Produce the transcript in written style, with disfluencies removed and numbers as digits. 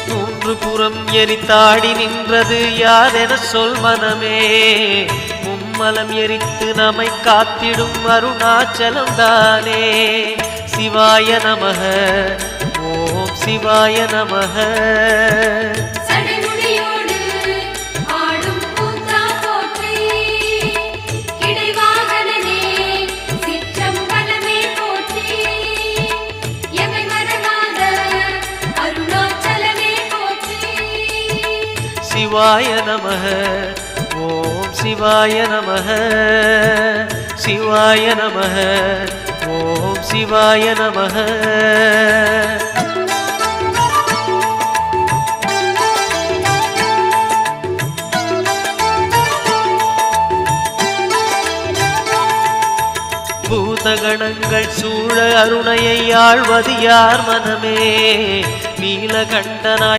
மூன்று புறம் எரித்தாடி நின்றது யாரென சொல் மனமே. மும்மலம் எரித்து நம்மை காத்திடும் அருணாச்சலம் தானே. சிவாய நமக ஓம் சிவாய நமக. சிவாய நமக ஓம் சிவாய நமக. சிவாய நமக ஓம் சிவாய நமக. பூதகணங்கள் சூழ அருணையை ஆழ்வது யார் மனமே. நீலகண்டனாய்